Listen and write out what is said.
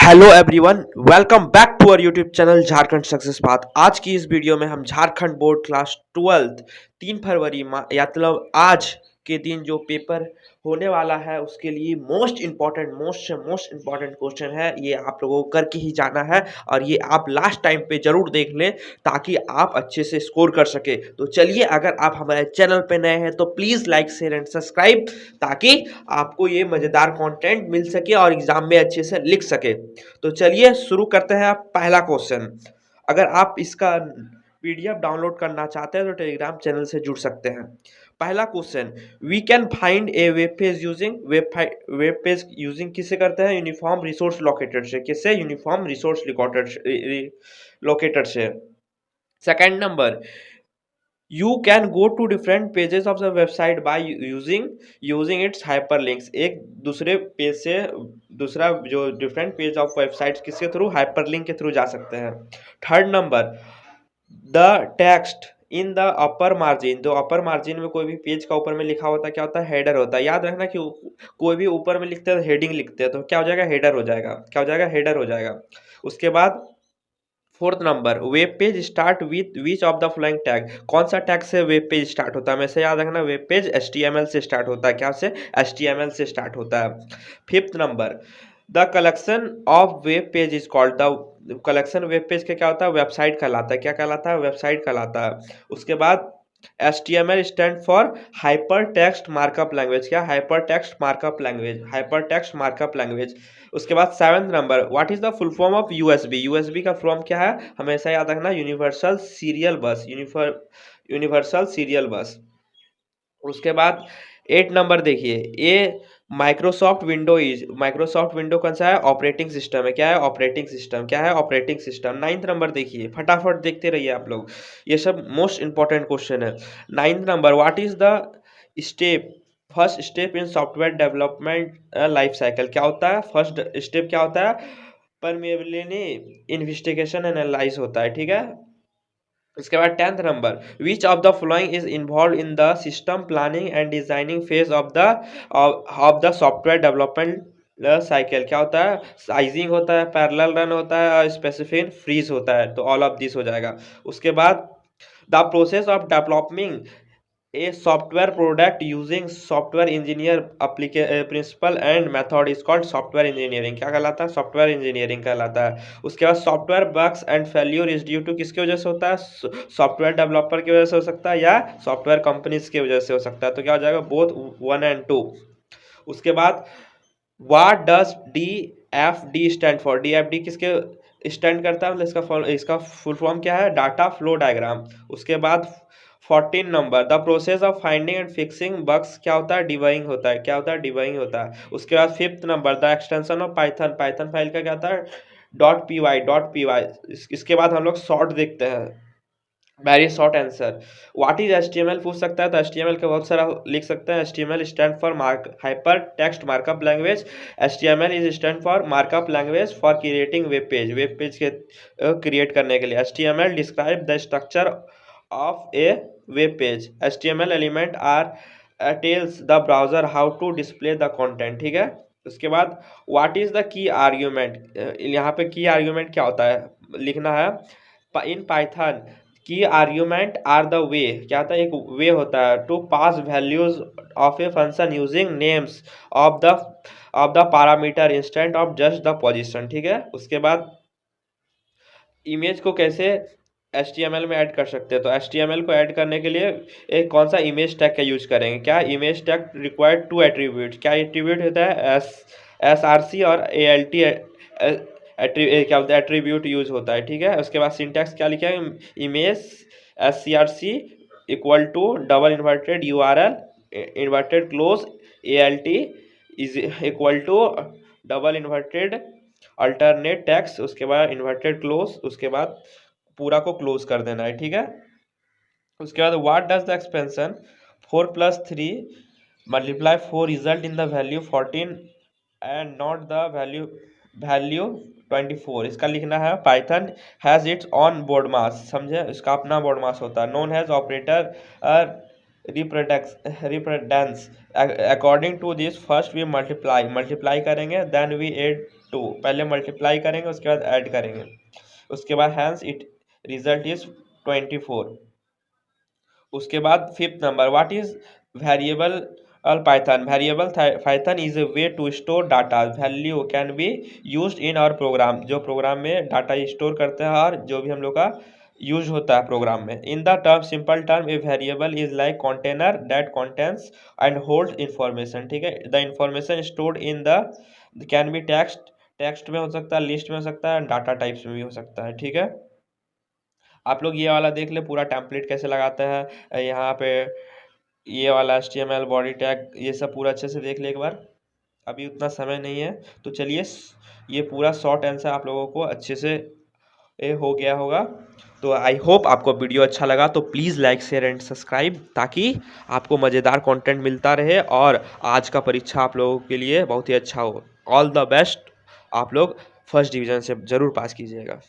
Hello everyone, welcome back to our YouTube channel Jharkhand success path. आज की इस video में हम झारखंड बोर्ड क्लास 12 3 फरवरी या मतलब आज के दिन जो पेपर होने वाला है उसके लिए मोस्ट इम्पॉर्टेंट क्वेश्चन है। ये आप लोगों को करके ही जाना है और ये आप लास्ट टाइम पे जरूर देख लें ताकि आप अच्छे से स्कोर कर सके। तो चलिए, अगर आप हमारे चैनल पे नए हैं तो please like share and subscribe ताकि आपको ये मज़ेदार कंटेंट मिल सके और एग्जाम में अच्छे से लिख सके। तो चलिए शुरू करते हैं। पहला क्वेश्चन, अगर आप इसका पीडीएफ डाउनलोड करना चाहते हैं तो टेलीग्राम चैनल से जुड़ सकते हैं। पहला question, we can find a web page using किससे करते हैं? यूनिफॉर्म रिसोर्स लोकेटर से। किससे? यूनिफॉर्म रिसोर्स लोकेटर से। Second number, you can go to different pages of the website by using its hyperlinks। एक दूसरे पेज से दूसरा जो डिफरेंट पेज ऑफ वेबसाइट किसके थ्रू? हाइपरलिंक के थ्रू जा सकते हैं। Third number, the text in the upper margin. तो अपर मार्जिन में कोई भी पेज का ऊपर में लिखा होता है, क्या होता है? हेडर होता है। याद रखना कि कोई भी ऊपर में लिखते हैं हेडिंग लिखते हैं तो क्या हो जाएगा? हेडर हो जाएगा। क्या हो जाएगा? हेडर हो जाएगा। उसके बाद fourth number, web page start with which of the following tag. कौन सा टैग से वेब पेज स्टार्ट होता है? हमेशा याद रखना, वेब पेज HTML से स्टार्ट होता है। क्या से? HTML से स्टार्ट होता है। Fifth number, the collection of web page is called. The collection web page का क्या होता है? वेबसाइट कहलाता है। क्या कहलाता है? वेबसाइट कहलाता है। उसके बाद HTML stand for hyper text markup language. क्या? Hyper text markup language. Hyper text markup language. उसके बाद seventh number, what is the full form of USB. USB का फॉर्म क्या है? हमेशा याद रखना, universal serial bus. Universal serial bus. उसके बाद 8 नंबर देखिए, ये माइक्रोसॉफ्ट विंडो कौन सा है? ऑपरेटिंग सिस्टम है। क्या है? Operating system. क्या है? Operating system. 9th नंबर देखिए, फटाफट देखते रहिए आप लोग, ये सब मोस्ट इंपॉर्टेंट क्वेश्चन है। 9th number, what is the step first step in software development life cycle. क्या होता है? फर्स्ट स्टेप क्या होता है? परमेबिलिटी इन्वेस्टिगेशन एनालाइज होता है। ठीक है। इसके बाद 10th number, which of the following is involve in the system planning and designing phase of the software development cycle. क्या होता है? साइजिंग होता है, पैरेलल रन होता है और स्पेसिफिक फ्रीज होता है। तो ऑल ऑफ दिस हो जाएगा। उसके बाद the process of developing a software product using software engineer principle and method is called software engineering. क्या कहलाता है? सॉफ्टवेयर इंजीनियरिंग कहलाता है। उसके बाद software bugs and failure is due to किसकी वजह से होता है? सॉफ्टवेयर डेवलपर की वजह से हो सकता है या सॉफ्टवेयर कंपनीज की वजह से हो सकता है। तो क्या हो जाएगा? Both 1 and 2। उसके बाद what does DFD stand for. DFD किसके स्टैंड करता है? मतलब इसका फुल फॉर्म क्या है? Data flow diagram. उसके बाद 14 number, the process of finding and fixing bugs क्या होता है? डिबगिंग होता है। क्या होता है? डिबगिंग होता है। उसके बाद 5th number, the extension of Python. Python file का क्या होता है? .py। इसके बाद हम लोग शॉर्ट देखते हैं, very short answer. What is HTML पूछ सकता है तो HTML का बहुत सारा लिख सकते हैं। HTML stand for hyper text markup language. HTML is stand for markup language for creating web page के क्रिएट करने के लिए। HTML describe the structure of a web page. HTML element are tells the browser how to display the content. ठीक है। उसके बाद what is the key argument. यहाँ पे की आर्ग्यूमेंट क्या होता है लिखना है। In Python key argument are the way. क्या होता है? एक वे होता है to pass values of a function using names of the parameter instant of just the position. ठीक है। उसके बाद इमेज को कैसे HTML में ऐड कर सकते हैं तो HTML को ऐड करने के लिए एक कौन सा इमेज टैग का यूज करेंगे। क्या? Image tag required 2 attribute. क्या एट्रीब्यूट होता है? SRC और ALT क्या बोलते हैं? एट्रीब्यूट यूज होता है। ठीक है। उसके बाद सिंटैक्स क्या लिखा है? Image SCRC equal to double inverted URL inverted close ALT is equal to double inverted alternate text. उसके बाद इन्वर्टेड क्लोज। उसके बाद पूरा को क्लोज कर देना है। ठीक है। उसके बाद what does the expression 4 + 3 × 4 result in the value 14 and not the value 24। इसका लिखना है Python has its own BODMAS. समझे? इसका अपना बोर्ड मास होता है। Known as operator precedence. According to this first we multiply करेंगे, देन वी एड टू, पहले मल्टीप्लाई करेंगे उसके बाद ऐड करेंगे, उसके बाद हैंस इट रिजल्ट इज 24। उसके बाद fifth number, what is variable Python. Variable Python is a way to store data, value can be used in our program, जो प्रोग्राम में डाटा स्टोर करते हैं और जो भी हम लोग का यूज होता है प्रोग्राम में। In the term simple term a variable is like container that contains and hold information, ठीक है। The information stored in the can be text, text में हो सकता है, लिस्ट में हो सकता है, डाटा टाइप्स में भी हो सकता है, ठीक है। आप लोग ये वाला देख ले पूरा टेम्पलेट कैसे लगाते हैं, यहाँ पे ये वाला HTML बॉडी टैग ये सब पूरा अच्छे से देख ले एक बार। अभी उतना समय नहीं है तो चलिए ये पूरा शॉर्ट आंसर आप लोगों को अच्छे से हो गया होगा। तो आई होप आपको वीडियो अच्छा लगा, तो please like share and subscribe, ताकि आपको मज़ेदार कंटेंट मिलता रहे और आज का परीक्षा आप लोगों के लिए बहुत ही अच्छा हो। ऑल द बेस्ट, आप लोग फर्स्ट डिवीज़न से ज़रूर पास कीजिएगा।